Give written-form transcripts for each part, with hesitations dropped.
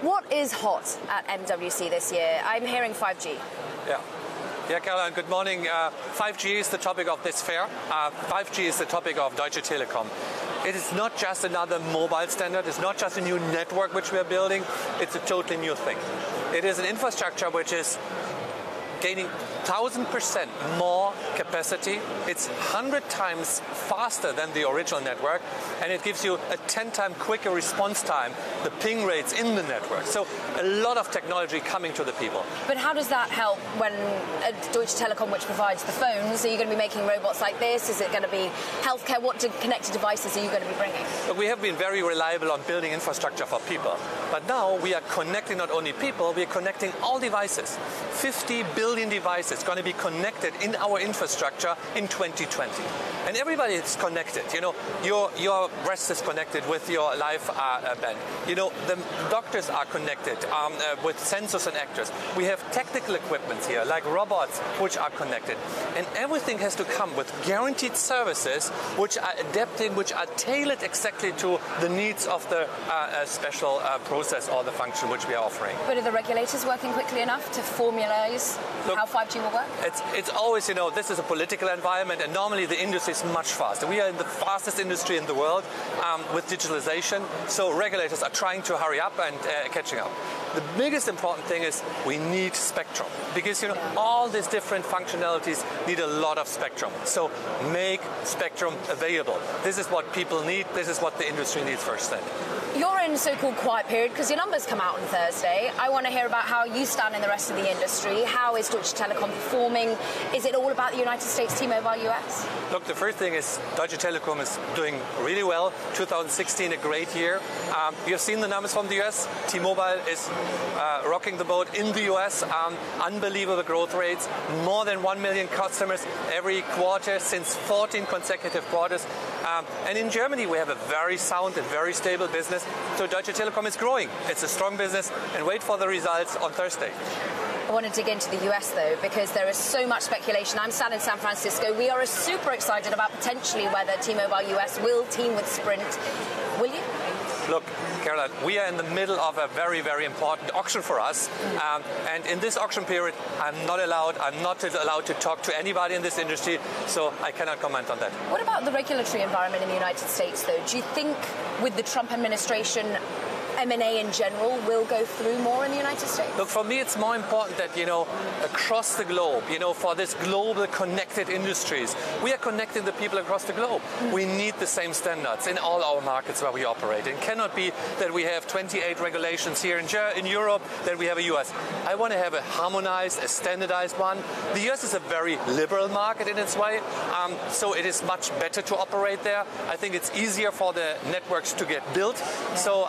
What is hot at MWC this year? I'm hearing 5G. Yeah, Caroline, good morning. 5G is the topic of this fair. 5G is the topic of Deutsche Telekom. It is not just another mobile standard. It's not just a new network which we are building. It's a totally new thing. It is an infrastructure which is gaining 1,000% more capacity. It's 100 times faster than the original network, and it gives you a 10 times quicker response time, the ping rates in the network. So a lot of technology coming to the people. But how does that help when Deutsche Telekom, which provides the phones, are you going to be making robots like this? Is it going to be healthcare? What connected devices are you going to be bringing? Look, we have been very reliable on building infrastructure for people. But now we are connecting not only people, we are connecting all devices. 50 billion devices going to be connected in our infrastructure in 2020. And everybody is connected. You know, your breast is connected with your live band. You know, the doctors are connected with sensors and actors. We have technical equipment here, like robots, which are connected. And everything has to come with guaranteed services, which are adapting, which are tailored exactly to the needs of the special process or the function which we are offering. But are the regulators working quickly enough to formalize how 5G will work? It's always, you know, this is a political environment, and normally the industry is much faster. We are in the fastest industry in the world with digitalization, so regulators are trying to hurry up and catching up. The biggest important thing is we need spectrum, because you know all these different functionalities need a lot of spectrum. So make spectrum available. This is what people need. This is what the industry needs first then. You're in so-called quiet period because your numbers come out on Thursday. I want to hear about how you stand in the rest of the industry. How is Deutsche Telekom performing? Is it all about the United States, T-Mobile, US? Look, the first thing is Deutsche Telekom is doing really well. 2016, a great year. You have seen the numbers from the US. T-Mobile is rocking the boat in the US. Unbelievable growth rates. More than 1 million customers every quarter since 14 consecutive quarters. And in Germany, we have a very sound and very stable business. So Deutsche Telekom is growing. It's a strong business, and wait for the results on Thursday. I want to dig into the US, though, because there is so much speculation. I'm sat in San Francisco. We are super excited about potentially whether T-Mobile US will team with Sprint. Will you? Look, Caroline, we are in the middle of a very, very important auction for us. And in this auction period, I'm not allowed to talk to anybody in this industry, so I cannot comment on that. What about the regulatory environment in the United States, though? Do you think with the Trump administration, M&A in general will go through more in the United States? Look, for me, it's more important that, you know, across the globe, you know, for this global connected industries, we are connecting the people across the globe. We need the same standards in all our markets where we operate. It cannot be that we have 28 regulations here in Europe, that we have a US. I want to have a harmonized, a standardized one. The US is a very liberal market in its way, so it is much better to operate there. I think it's easier for the networks to get built. Yeah. So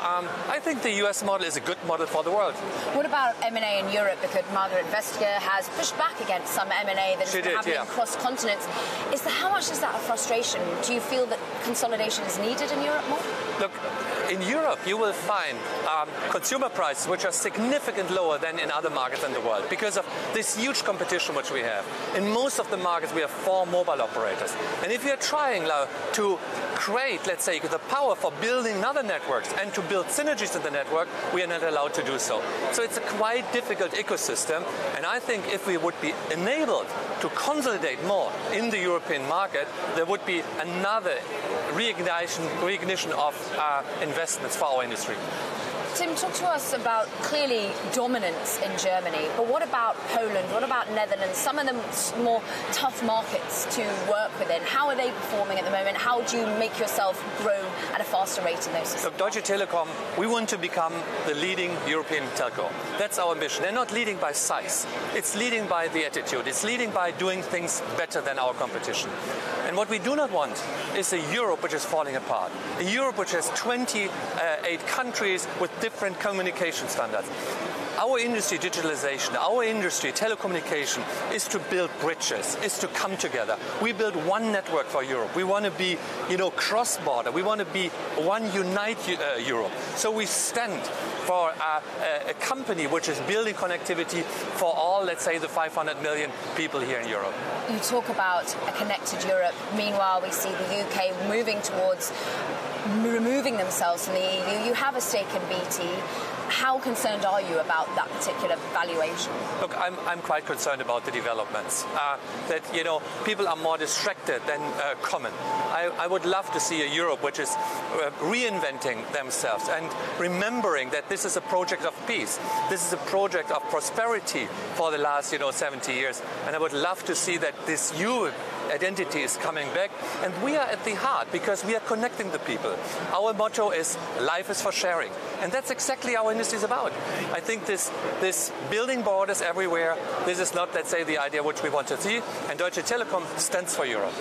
I think the US model is a good model for the world. What about M&A in Europe? Because Margaret Vestager has pushed back against some M&A that is happening across continents. How much is that a frustration? Do you feel that consolidation is needed in Europe more? Look, in Europe you will find consumer prices which are significantly lower than in other markets in the world because of this huge competition which we have. In most of the markets we have 4 mobile operators. And if you're trying now to create, let's say, the power for building other networks and to build synergies in the network, we are not allowed to do so. So it's a quite difficult ecosystem, and I think if we would be enabled to consolidate more in the European market, there would be another reignition of investments for our industry. Tim, talk to us about clearly dominance in Germany, but what about Poland? What about Netherlands? Some of the more tough markets to work within. How are they performing at the moment? How do you make yourself grow at a faster rate in those systems? So Deutsche Telekom, we want to become the leading European telco. That's our ambition. They're not leading by size. It's leading by the attitude. It's leading by doing things better than our competition. And what we do not want is a Europe which is falling apart. A Europe which has 28 countries with different communication standards. Our industry, digitalization, our industry, telecommunication, is to build bridges, is to come together. We build one network for Europe. We want to be, cross-border. We want to be one unite Europe. So we stand for a company which is building connectivity for all, let's say, the 500 million people here in Europe. You talk about a connected Europe. Meanwhile, we see the UK moving towards removing themselves from the EU. You have a stake in BT. How concerned are you about that particular valuation? Look, I'm quite concerned about the developments. That, people are more distracted than common. I would love to see a Europe which is reinventing themselves and remembering that this is a project of peace. This is a project of prosperity for the last 70 years. And I would love to see that this new identity is coming back, and we are at the heart because we are connecting the people. Our motto is life is for sharing, and that's exactly our industry is about. I think this building borders everywhere, this is not, let's say, the idea which we want to see, and Deutsche Telekom stands for Europe.